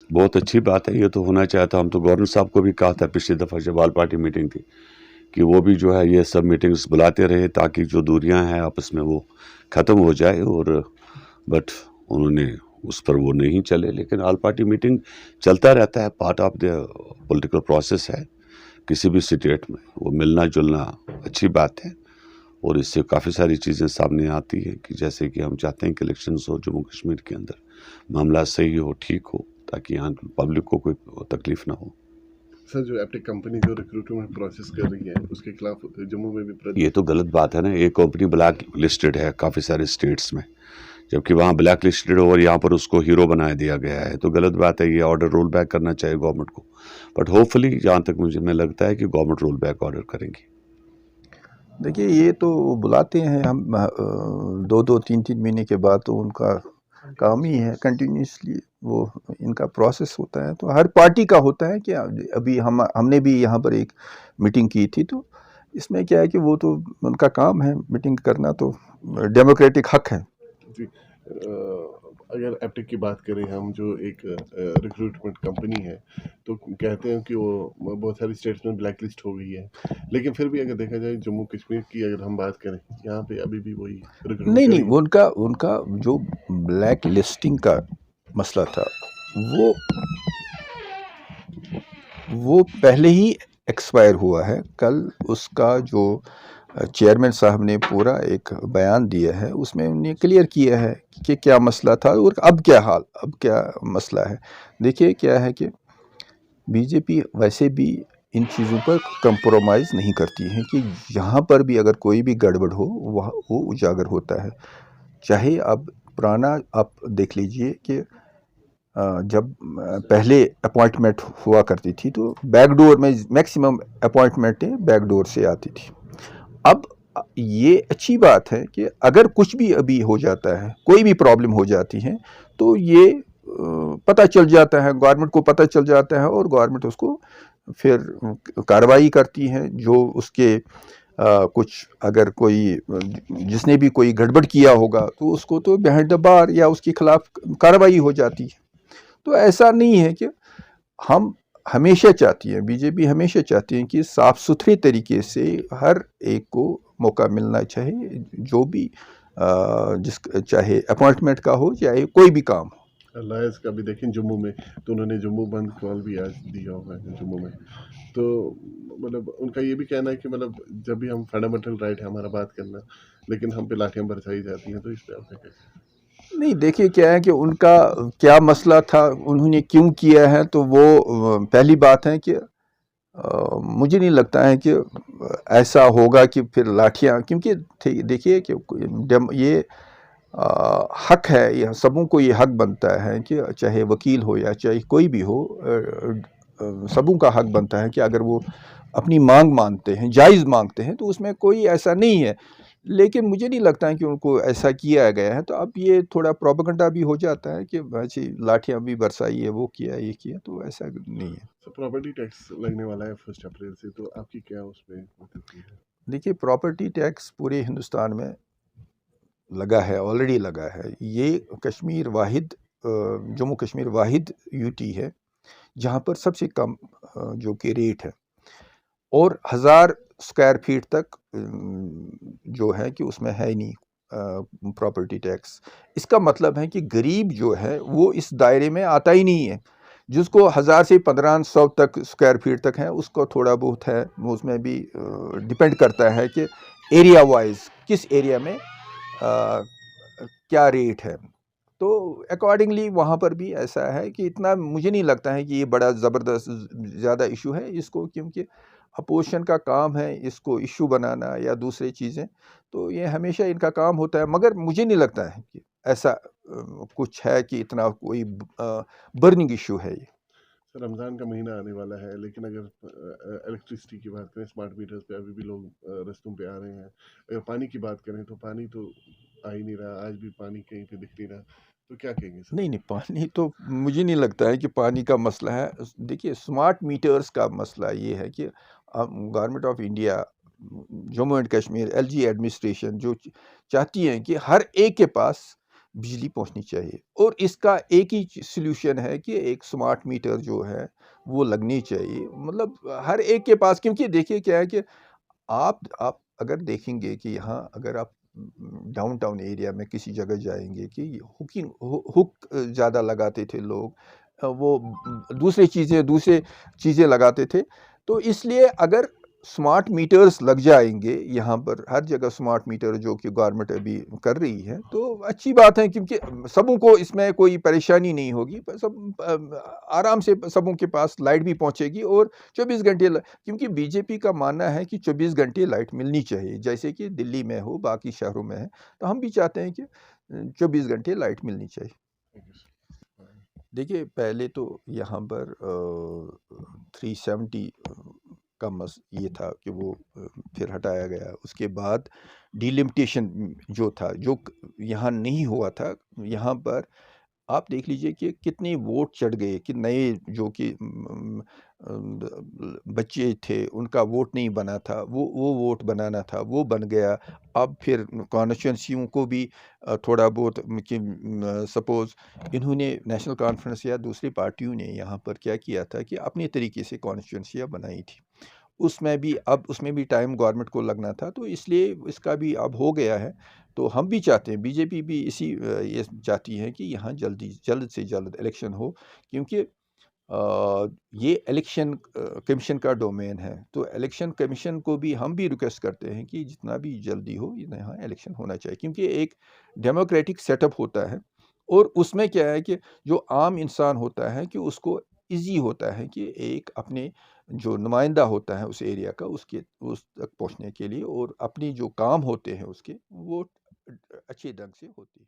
بہت اچھی بات ہے، یہ تو ہونا چاہتا. ہم تو گورنر صاحب کو بھی کہا تھا پچھلی دفعہ جب آل پارٹی میٹنگ تھی کہ وہ بھی جو ہے یہ سب میٹنگز بلاتے رہے تاکہ جو دوریاں ہیں آپس میں وہ ختم ہو جائے. اور بٹ انہوں نے اس پر وہ نہیں چلے. لیکن آل پارٹی میٹنگ چلتا رہتا ہے، part of the political process ہے کسی بھی اسٹیٹ میں. وہ ملنا جلنا اچھی بات ہے، اور اس سے کافی ساری چیزیں سامنے آتی ہیں کہ جیسے کہ ہم چاہتے ہیں کہ الیکشنز ہو جموں کشمیر کے اندر، معاملہ صحیح ہو، ٹھیک ہو، تاکہ یہاں پبلک کو کوئی تکلیف نہ ہو. سر جو ایپٹک کمپنی جو ریکروٹمنٹ پروسیس کر رہی ہے اس کے خلاف جموں میں بھی یہ تو غلط بات ہے نا. ایک کمپنی بلیک لسٹڈ ہے کافی سارے اسٹیٹس میں، جبکہ وہاں بلیک لسٹڈ ہو اور یہاں پر اس کو ہیرو بنا دیا گیا ہے، تو غلط بات ہے. یہ آرڈر رول بیک کرنا چاہیے گورنمنٹ کو. بٹ ہوپ فلی جہاں تک میں لگتا ہے کہ گورنمنٹ رول بیک آرڈر کریں گی. دیکھیے یہ تو بلاتے ہیں ہم 2-3 مہینے کے بعد، تو ان کا کام ہی ہے کنٹینیوسلی وہ ان کا پروسیس ہوتا ہے. تو ہر پارٹی کا ہوتا ہے کہ ابھی ہم نے بھی یہاں پر ایک میٹنگ کی تھی، تو اس میں کیا ہے کہ وہ تو ان کا کام ہے میٹنگ کرنا، تو ڈیموکریٹک حق ہے. جی اگر ایپٹک کی بات کریں ہم، جو ایک ریکروٹمنٹ کمپنی ہے، تو کہتے ہیں کہ وہ بہت ساری اسٹیٹس میں بلیک لسٹ ہو گئی ہے، لیکن پھر بھی اگر دیکھا جائے جموں کشمیر کی اگر ہم بات کریں، یہاں پہ ابھی بھی وہی ریکروٹمنٹ نہیں جاری ہے. ان کا جو بلیک لسٹنگ کا مسئلہ تھا وہ پہلے ہی ایکسپائر ہوا ہے. کل اس کا جو چیئرمین صاحب نے پورا ایک بیان دیا ہے، اس میں انہوں نے کلیئر کیا ہے کہ کیا مسئلہ تھا اور اب کیا مسئلہ ہے. دیکھیے کیا ہے کہ بی جے پی ویسے بھی ان چیزوں پر کمپرومائز نہیں کرتی ہے کہ یہاں پر بھی اگر کوئی بھی گڑبڑ ہو وہ اجاگر ہوتا ہے. چاہے اب پرانا آپ دیکھ لیجئے کہ جب پہلے اپوائنٹمنٹ ہوا کرتی تھی تو بیک ڈور میں میکسیمم اپوائنٹمنٹیں بیک ڈور سے آتی تھی. اب یہ اچھی بات ہے کہ اگر کچھ بھی ابھی ہو جاتا ہے، کوئی بھی پرابلم ہو جاتی ہے، تو یہ پتہ چل جاتا ہے، گورنمنٹ کو پتہ چل جاتا ہے، اور گورنمنٹ اس کو پھر کارروائی کرتی ہے. جو اس کے کچھ اگر کوئی جس نے بھی کوئی گڑبڑ کیا ہوگا تو اس کو تو بہائنڈ دا بار یا اس کے خلاف کارروائی ہو جاتی ہے. تو ایسا نہیں ہے کہ ہم ہمیشہ چاہتی ہیں، بی جے پی ہمیشہ چاہتی ہیں کہ صاف ستھرے طریقے سے ہر ایک کو موقع ملنا چاہیے، جو بھی چاہے اپوائنٹمنٹ کا ہو چاہے کوئی بھی کام ہو. لائز کا بھی دیکھیں جموں میں، تو انہوں نے جموں بند کال بھی آج دیا ہوا ہے جموں میں. تو مطلب ان کا یہ بھی کہنا ہے کہ مطلب جب بھی ہم فنڈامنٹل رائٹ ہے ہمارا بات کرنا، لیکن ہم پہ لاٹھیاں برسائی جاتی ہیں. تو اس پہ آپ کیا کہتے ہیں؟ نہیں دیکھیے کیا ہے کہ ان کا کیا مسئلہ تھا، انہوں نے کیوں کیا ہے، تو وہ پہلی بات ہے کہ مجھے نہیں لگتا ہے کہ ایسا ہوگا کہ پھر لاٹھیاں، کیونکہ دیکھیے کہ یہ حق ہے، یہ سبوں کو یہ حق بنتا ہے کہ چاہے وکیل ہو یا چاہے کوئی بھی ہو، سبوں کا حق بنتا ہے کہ اگر وہ اپنی مانگ مانتے ہیں، جائز مانگتے ہیں، تو اس میں کوئی ایسا نہیں ہے. لیکن مجھے نہیں لگتا ہے کہ ان کو ایسا کیا گیا ہے. تو اب یہ تھوڑا پروپیگنڈا بھی ہو جاتا ہے کہ ایسی لاٹھیاں بھی برسائی ہے، وہ کیا یہ کیا، تو ایسا نہیں ہے. پراپرٹی ٹیکس لگنے والا ہے 1 اپریل سے، تو آپ کی کیا اس پہ ہے؟ دیکھیے پراپرٹی ٹیکس پورے ہندوستان میں لگا ہے، آلریڈی لگا ہے. یہ کشمیر واحد جموں کشمیر واحد یو ٹی ہے جہاں پر سب سے کم جو کہ ریٹ ہے، اور 1000 اسکوائر فیٹ تک جو ہے کہ اس میں ہے نہیں پراپرٹی ٹیکس. اس کا مطلب ہے کہ غریب جو ہے وہ اس دائرے میں آتا ہی نہیں ہے. جس کو 1000 سے 1500 تک اسکوائر فیٹ تک ہے، اس کو تھوڑا بہت ہے. اس میں بھی ڈپینڈ کرتا ہے کہ ایریا وائز کس ایریا میں کیا ریٹ ہے. تو اکارڈنگلی وہاں پر بھی ایسا ہے کہ اتنا مجھے نہیں لگتا ہے کہ یہ بڑا زبردست زیادہ ایشو ہے اس کو، کیونکہ اپوزیشن کا کام ہے اس کو ایشو بنانا یا دوسری چیزیں، تو یہ ہمیشہ ان کا کام ہوتا ہے. مگر مجھے نہیں لگتا ہے کہ ایسا کچھ ہے کہ اتنا کوئی برننگ ایشو ہے یہ. رمضان کا مہینہ آنے والا ہے، لیکن اگر الیکٹرسٹی کی بات کریں، اسمارٹ میٹرز پہ ابھی بھی لوگ رستوں پہ آ رہے ہیں. اگر پانی کی بات کریں تو پانی تو آ ہی نہیں رہا، آج بھی پانی کہیں پہ دکھ نہیں رہا. تو کیا کہیں گے سر؟ نہیں پانی تو مجھے نہیں لگتا ہے کہ پانی کا مسئلہ ہے. دیکھیے اسمارٹ میٹرز کا مسئلہ یہ ہے کہ government of India, Jammu and Kashmir LG administration جو چاہتی ہیں کہ ہر ایک کے پاس بجلی پہنچنی چاہیے، اور اس کا ایک ہی سلوشن ہے کہ ایک سمارٹ میٹر جو ہے وہ لگنی چاہیے، مطلب ہر ایک کے پاس، کیونکہ دیکھیے کیا ہے کہ آپ اگر دیکھیں گے کہ یہاں اگر آپ ڈاؤن ٹاؤن ایریا میں کسی جگہ جائیں گے کہ ہک زیادہ لگاتے تھے لوگ، وہ دوسری چیزیں لگاتے تھے، تو اس لیے اگر سمارٹ میٹرز لگ جائیں گے یہاں پر ہر جگہ، سمارٹ میٹر جو کہ گورنمنٹ ابھی کر رہی ہے، تو اچھی بات ہے، کیونکہ سبوں کو اس میں کوئی پریشانی نہیں ہوگی، سب آرام سے سبوں کے پاس لائٹ بھی پہنچے گی، اور 24 گھنٹے، کیونکہ بی جے پی کا ماننا ہے کہ 24 گھنٹے لائٹ ملنی چاہیے، جیسے کہ دلی میں ہو، باقی شہروں میں ہے، تو ہم بھی چاہتے ہیں کہ 24 گھنٹے لائٹ ملنی چاہیے۔ Thank you, sir. دیکھیے پہلے تو یہاں پر 370 کا یہ تھا کہ وہ پھر ہٹایا گیا، اس کے بعد ڈیلمیٹیشن جو تھا، جو یہاں نہیں ہوا تھا، یہاں پر آپ دیکھ لیجئے کہ کتنے ووٹ چڑھ گئے، کہ نئے جو کہ بچے تھے ان کا ووٹ نہیں بنا تھا، وہ ووٹ بنانا تھا، وہ بن گیا۔ اب پھر کانسٹیچوئنسیوں کو بھی تھوڑا بہت، سپوز انہوں نے نیشنل کانفرنس یا دوسری پارٹیوں نے یہاں پر کیا کیا تھا کہ اپنے طریقے سے کانسٹیچوئنسیاں بنائی تھی، اس میں بھی ٹائم گورنمنٹ کو لگنا تھا، تو اس لیے اس کا بھی اب ہو گیا ہے۔ تو ہم بھی چاہتے ہیں، بی جے پی بھی یہ چاہتی ہے کہ یہاں جلد سے جلد الیکشن ہو، کیونکہ یہ الیکشن کمیشن کا ڈومین ہے، تو الیکشن کمیشن کو بھی ہم بھی ریکویسٹ کرتے ہیں کہ جتنا بھی جلدی ہو یہاں الیکشن ہونا چاہیے، کیونکہ ایک ڈیموکریٹک سیٹ اپ ہوتا ہے، اور اس میں کیا ہے کہ جو عام انسان ہوتا ہے کہ اس کو ایزی ہوتا ہے کہ ایک اپنے جو نمائندہ ہوتا ہے اس ایریا کا، اس تک پہنچنے کے لیے، اور اپنی جو کام ہوتے ہیں اس کے، وہ اچھے ڈھنگ سے ہوتے ہیں۔